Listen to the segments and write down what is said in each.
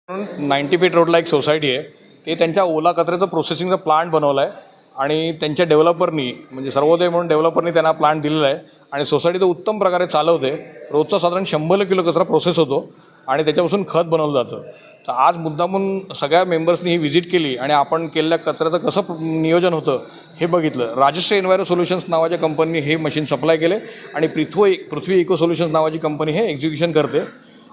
90 feet रोडला एक society आहे. ते त्यांच्या ओला कचऱ्याचं प्रोसेसिंगचा प्लांट बनवला आहे आणि त्यांच्या डेव्हलपरनी म्हणजे सर्वोदय म्हणून डेव्हलपरनी त्यांना प्लांट दिलेला आहे आणि सोसायटी तो उत्तम प्रकारे चालवते. रोजचा साधारण 100 किलो कचरा प्रोसेस होतो आणि त्याच्यापासून खत बनवलं जातं. तर आज मुद्दामून सगळ्या मेंबर्सनी ही व्हिजिट केली आणि आपण केलेल्या कचऱ्याचं कसं नियोजन होतं हे बघितलं. राजश्री एन्व्हायरो सोल्युशन्स नावाच्या कंपनीने हे मशीन सप्लाय केले आणि पृथ्वी इको सोल्युशन्स नावाची कंपनी हे एक्झिक्युशन करते.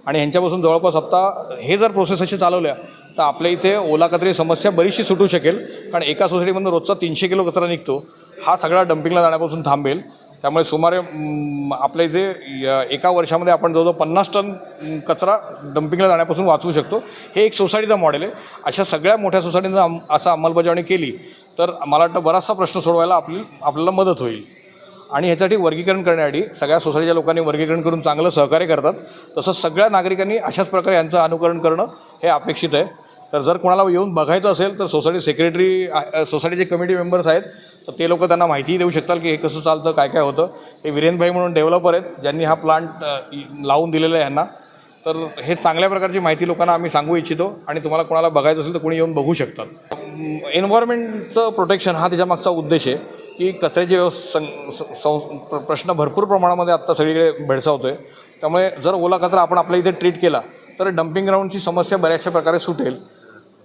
आणि ह्यांच्यापासून जवळपास आत्ता हे जर प्रोसेस अशी चालवल्या तर आपल्या इथे ओला कचऱ्याची समस्या बरीचशी सुटू शकेल. कारण एका सोसायटीमधून रोजचा 300 किलो कचरा निघतो. हा सगळा डम्पिंगला जाण्यापासून थांबेल. त्यामुळे सुमारे आपल्या इथे एका वर्षामध्ये आपण जवळजवळ 50 टन कचरा डम्पिंगला जाण्यापासून वाचवू शकतो. हे एक सोसायटीचं मॉडेल आहे. अशा सगळ्या मोठ्या सोसायटीनं असं अंमलबजावणी केली तर मला वाटतं बराचसा प्रश्न सोडवायला आपल्याला मदत होईल. आणि ह्यासाठी वर्गीकरण करण्यासाठी सगळ्या सोसायटीच्या लोकांनी वर्गीकरण करून चांगलं सहकार्य करतात. तसंच सगळ्या नागरिकांनी अशाच प्रकारे यांचं अनुकरण करणं हे अपेक्षित आहे. तर जर कोणाला येऊन बघायचं असेल तर सोसायटी सेक्रेटरी सोसायटीचे कमिटी मेंबर्स आहेत तर ते लोक त्यांना माहितीही देऊ शकतात की हे कसं चालतं काय काय होतं. हे वीरेनभाई म्हणून डेव्हलपर आहेत ज्यांनी हा प्लांट लावून दिलेला आहे ह्यांना. तर हे चांगल्या प्रकारची माहिती लोकांना आम्ही सांगू इच्छितो आणि तुम्हाला कोणाला बघायचं असेल तर कोणी येऊन बघू शकतात. एन्व्हायरमेंटचं प्रोटेक्शन हा त्याच्यामागचा उद्देश आहे की कचऱ्याची प्रश्न भरपूर प्रमाणामध्ये आत्ता सगळीकडे भेडसावतो आहे. त्यामुळे जर ओला कचरा आपण आपल्या इथे ट्रीट केला तर डम्पिंग ग्राउंडची समस्या बऱ्याचशा प्रकारे सुटेल.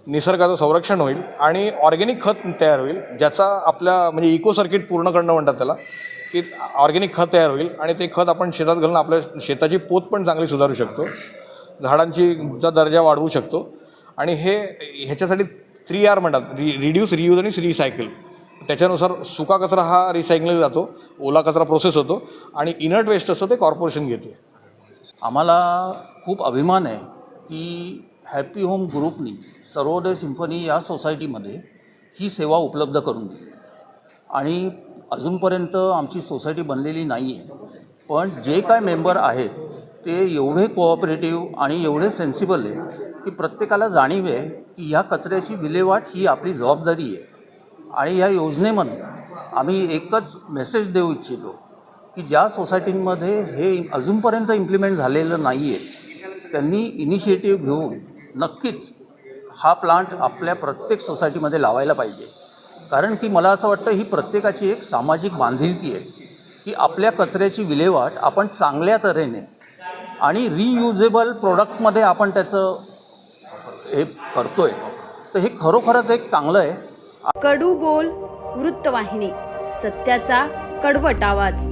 निसर्गाचं संरक्षण होईल आणि ऑर्गॅनिक खत तयार होईल ज्याचा आपल्या म्हणजे इको सर्किट पूर्ण करणं म्हणतात त्याला की ऑर्गॅनिक खत तयार होईल आणि ते खत आपण शेतात घालून आपल्या शेताची पोत पण चांगली सुधारू शकतो. झाडांचा दर्जा वाढवू शकतो. आणि ह्याच्यासाठी 3R म्हणतात रिड्यूस रियूज आणि रिसायकल. त्याच्यानुसार सुका कचरा हा रिसायकलिंग जातो, ओला कचरा प्रोसेस होतो आणि इनर्ट वेस्ट असतं ते कॉर्पोरेशन घेते. आम्हाला खूप अभिमान आहे की हॅपी होम ग्रुपनी सर्वोदय सिम्फनी या सोसायटीमध्ये ही सेवा उपलब्ध करून दिली. आणि अजूनपर्यंत आमची सोसायटी बनलेली नाही आहे, पण जे काय मेंबर आहेत ते एवढे कोऑपरेटिव्ह आणि एवढे सेन्सिबल आहे की प्रत्येकाला जाणीव आहे की ह्या कचऱ्याची विल्हेवाट ही आपली जबाबदारी आहे. आणि या योजनेमध्ये आम्ही एकच मेसेज देऊ इच्छितो की ज्या सोसायटींमध्ये हे अजूनपर्यंत इम्प्लिमेंट झालेलं नाही आहे त्यांनी इनिशिएटिव्ह घेऊन नक्कीच हा प्लांट आपल्या प्रत्येक सोसायटीमध्ये लावायला पाहिजे. कारण की मला असं वाटतं ही प्रत्येकाची एक सामाजिक बांधिलकी आहे की आपल्या कचऱ्याची विल्हेवाट आपण चांगल्या तऱ्हेने आणि रियुजेबल प्रोडक्टमध्ये आपण त्याचं हे करतो आहे. तर हे खरोखरच एक चांगलं आहे. कडू बोल वृत्तवाहिनी, सत्याचा कडवट आवाज.